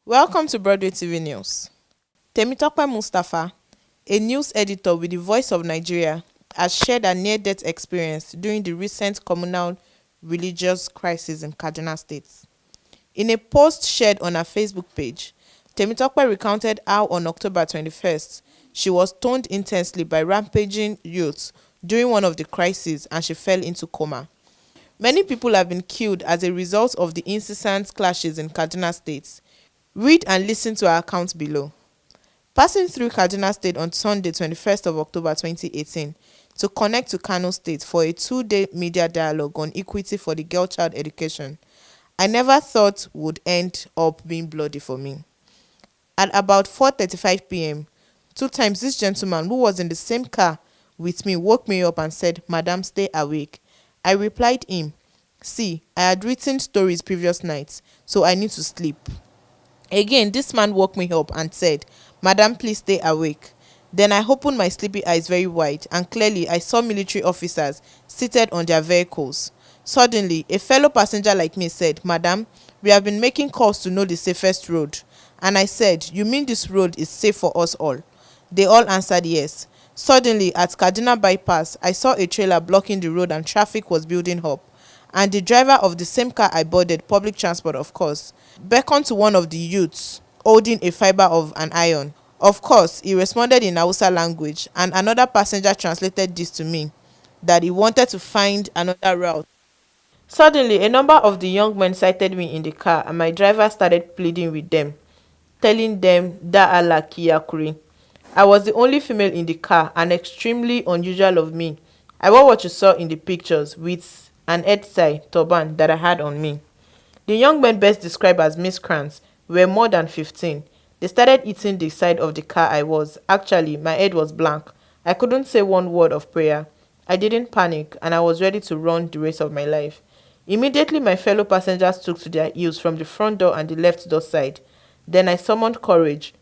Welcome to Broadway TV News. Temitope Mustapha, a news editor with the Voice of Nigeria, has shared a near-death experience during the recent communal religious crisis in Kaduna State. In a post shared on her Facebook page, Temitope recounted how on October 21st, she was stoned intensely by rampaging youths during one of the crises and she fell into coma. Many people have been killed as a result of the incessant clashes in Kaduna State. Read and listen to her account below. Passing through Kaduna State on Sunday 21st of October 2018 to connect to Kano State for a 2-day media dialogue on equity for the girl child education, I never thought would end up being bloody for me. At about 4:35 p.m., two times this gentleman who was in the same car with me woke me up and said, "Madam, stay awake." I replied him, "See, I had written stories previous nights, so I need to sleep." Again, this man woke me up and said, "Madam, please stay awake." Then I opened my sleepy eyes very wide, and clearly I saw military officers seated on their vehicles. Suddenly, a fellow passenger like me said, "Madam, we have been making calls to know the safest road." And I said, "You mean this road is safe for us all?" They all answered yes. Suddenly, at Kaduna Bypass, I saw a trailer blocking the road and traffic was building up. And the driver of the same car I boarded, public transport of course, beckoned to one of the youths holding a fiber of an iron. Of course, he responded in Hausa language, and another passenger translated this to me, that he wanted to find another route. Suddenly, a number of the young men sighted me in the car, and my driver started pleading with them, telling them da Allah kiyakuri. I was the only female in the car, and extremely unusual of me. I wore what you saw in the pictures, with an head tie turban that I had on me. The young men, best described as miscreants, were more than 15. They started eating the side of the car I was. Actually, my head was blank. I couldn't say one word of prayer. I didn't panic, and I was ready to run the race of my life. Immediately, my fellow passengers took to their heels from the front door and the left door side. Then I summoned courage,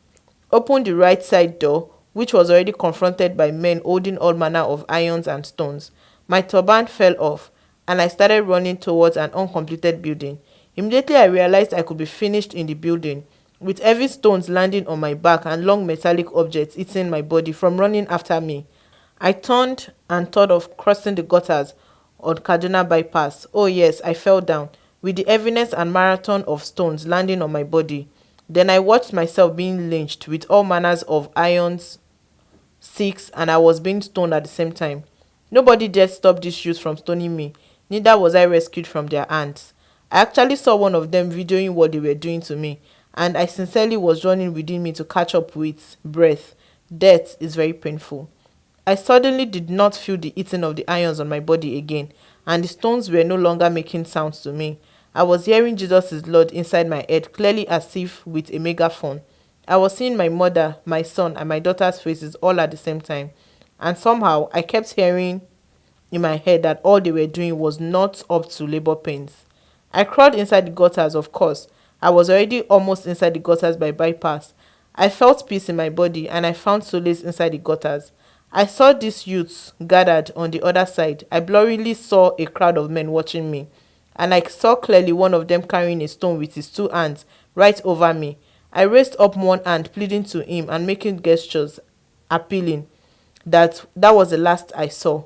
opened the right side door, which was already confronted by men holding all manner of irons and stones. My turban fell off, and I started running towards an uncompleted building. Immediately I realized I could be finished in the building, with heavy stones landing on my back and long metallic objects eating my body from running after me. I turned and thought of crossing the gutters on Kaduna Bypass. Oh yes, I fell down, with the heaviness and marathon of stones landing on my body. Then I watched myself being lynched with all manners of irons, sticks, and I was being stoned at the same time. Nobody dared stop these youths from stoning me. Neither was I rescued from their hands. I actually saw one of them videoing what they were doing to me, and I sincerely was running within me to catch up with breath. Death is very painful. I suddenly did not feel the eating of the irons on my body again, and the stones were no longer making sounds to me. I was hearing Jesus' Lord inside my head, clearly as if with a megaphone. I was seeing my mother, my son, and my daughter's faces all at the same time, and somehow I kept hearing in my head that all they were doing was not up to labor pains. I crawled inside the gutters, of course. I was already almost inside the gutters by bypass. I felt peace in my body, and I found solace inside the gutters. I saw these youths gathered on the other side. I blurrily saw a crowd of men watching me, and I saw clearly one of them carrying a stone with his two hands right over me. I raised up one hand, pleading to him and making gestures, appealing. That was the last I saw.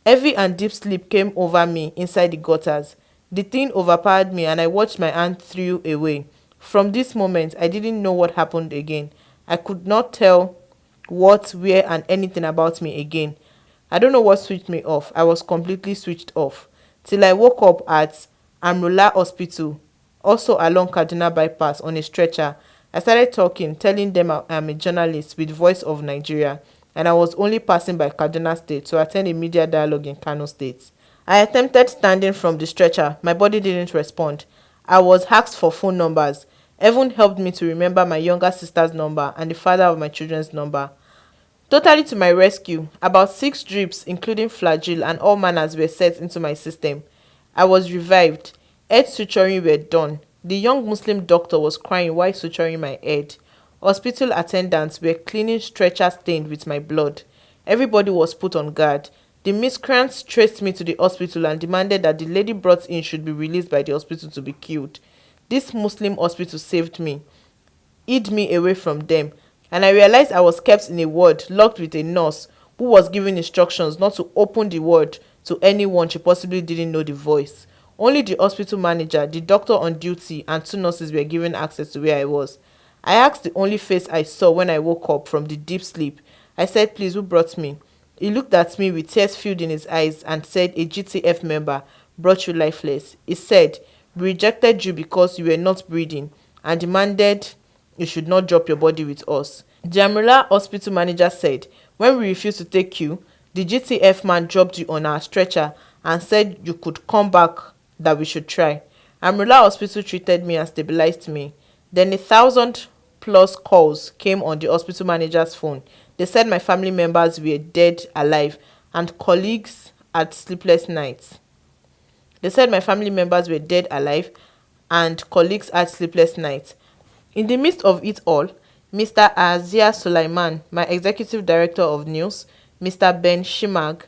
Heavy and deep sleep came over me inside the gutters. The thing overpowered me, and I watched my hand threw away. From this moment, I didn't know what happened again. I could not tell what, where, and anything about me again. I don't know what switched me off. I was completely switched off. Till I woke up at Amrullah Hospital, also along Kaduna Bypass, on a stretcher. I started talking, telling them I am a journalist with Voice of Nigeria, and I was only passing by Kaduna State to attend a media dialogue in Kano State. I attempted standing from the stretcher. My body didn't respond. I was asked for phone numbers. Heaven helped me to remember my younger sister's number and the father of my children's number. Totally to my rescue, about 6 drips, including flagyl and all manners, were set into my system. I was revived. Head suturing were done. The young Muslim doctor was crying while suturing my head. Hospital attendants were cleaning stretcher stained with my blood. Everybody was put on guard. The miscreants traced me to the hospital and demanded that the lady brought in should be released by the hospital to be killed. This Muslim hospital saved me. hid me away from them, and I realized I was kept in a ward locked with a nurse who was giving instructions not to open the ward to anyone she possibly didn't know the voice. Only the hospital manager, the doctor on duty, and two nurses were given access to where I was. I asked the only face I saw when I woke up from the deep sleep. I said, "Please, who brought me?" He looked at me with tears filled in his eyes and said, "A GTF member brought you lifeless." He said, "We rejected you because you were not breathing and demanded you should not drop your body with us." The Amrila hospital manager said, "When we refused to take you, the GTF man dropped you on our stretcher and said you could come back, that we should try." Amrila hospital treated me and stabilized me. Then 1,000+ calls came on the hospital manager's phone. They said my family members were dead alive and colleagues had sleepless nights. They said my family members were dead alive and colleagues had sleepless nights. In the midst of it all, Mr. Azia Sulaiman, my executive director of news, Mr. Ben Shimag,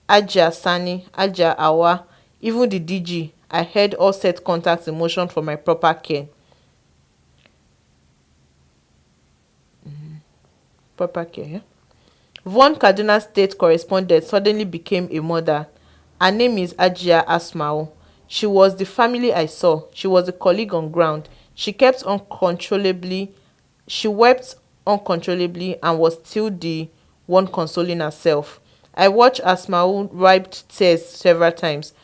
Ajia Sani, Ajia Awa, even the DG, I heard all set contacts in motion for my proper care. Yeah? One Kaduna State correspondent suddenly became a mother. Her name is Ajia Asmao. She was the family I saw. She was a colleague on ground. She wept uncontrollably and was still the one consoling herself. I watched Asmao wiped tears several times.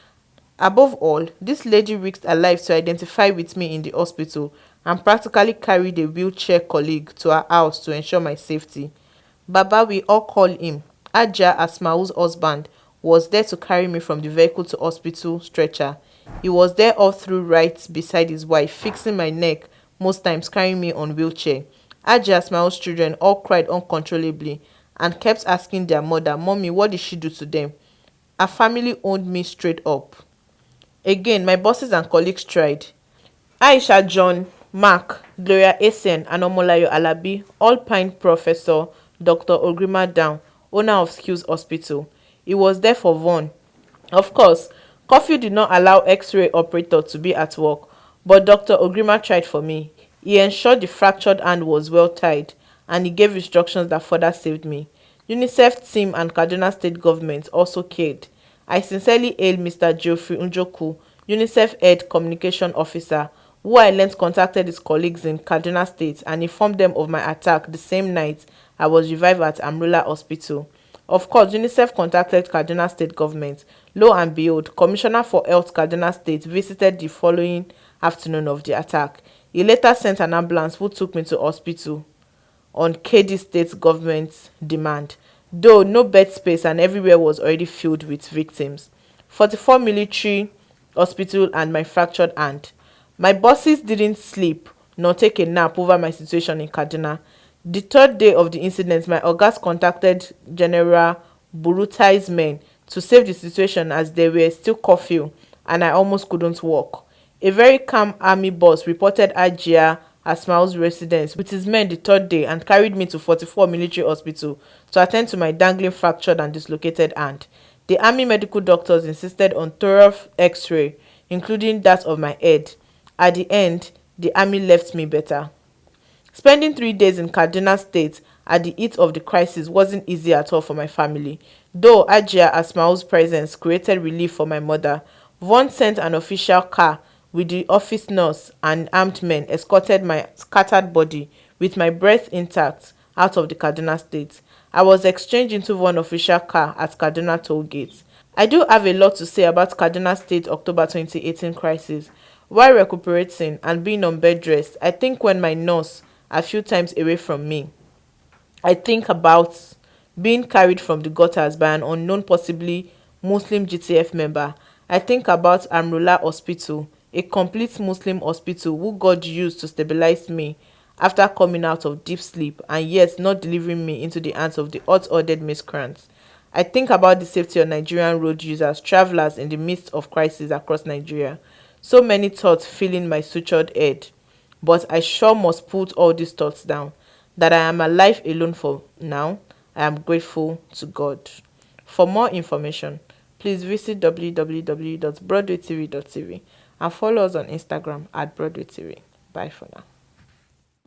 Above all, this lady risked her life to identify with me in the hospital and practically carried a wheelchair colleague to her house to ensure my safety. Baba, we all call him, Ajia Asmau's husband, was there to carry me from the vehicle to hospital stretcher. He was there all through, right beside his wife, fixing my neck, most times carrying me on wheelchair. Ajia Asmau's children all cried uncontrollably and kept asking their mother, "Mommy, what did she do to them?" Her family owned me straight up. Again, my bosses and colleagues tried. Aisha John, Mark, Gloria Esen, and Omolayo Alabi all pined Professor Dr. Ogrima down, owner of Skills Hospital. He was there for Vaughan. Of course, curfew did not allow X-ray operator to be at work, but Dr. Ogrima tried for me. He ensured the fractured hand was well tied, and he gave instructions that further saved me. UNICEF team and Kaduna State government also cared. I sincerely hail Mr. Geoffrey Njoku, UNICEF Head Communication Officer, who I learnt contacted his colleagues in Kaduna State and informed them of my attack the same night I was revived at Amrila Hospital. Of course, UNICEF contacted Kaduna State government. Lo and behold, Commissioner for Health Kaduna State visited the following afternoon of the attack. He later sent an ambulance who took me to hospital on KD State government's demand, though no bed space and everywhere was already filled with victims. 44 military hospital and my fractured hand. My bosses didn't sleep nor take a nap over my situation in Kaduna. The third day of the incident, my ogas contacted General Burutai's men to save the situation as there were still curfew and I almost couldn't walk. A very calm army boss reported Ajia Asmaul's residence with his men the third day and carried me to 44 military hospital to attend to my dangling fractured and dislocated hand. The army medical doctors insisted on thorough x-ray, including that of my head. At the end, the army left me better. Spending 3 days in Kaduna State at the heat of the crisis wasn't easy at all for my family, though Ajia Asmaul's presence created relief for my mother. Vaughan sent an official car with the office nurse and armed men escorted my scattered body with my breath intact out of the Kaduna State. I was exchanged into one official car at Kaduna toll gate. I do have a lot to say about Kaduna State October 2018 crisis. While recuperating and being on bed rest, I think when my nurse a few times away from me, I think about being carried from the gutters by an unknown, possibly Muslim GTF member. I think about Amrullah Hospital, a complete Muslim hospital who God used to stabilize me after coming out of deep sleep and yet not delivering me into the hands of the hot-headed miscreants. I think about the safety of Nigerian road users, travelers in the midst of crisis across Nigeria. So many thoughts filling my sutured head, but I sure must put all these thoughts down. That I am alive alone for now, I am grateful to God. For more information, please visit www.broadwaytv.tv and follow us on Instagram at Broadway TV. Bye for now.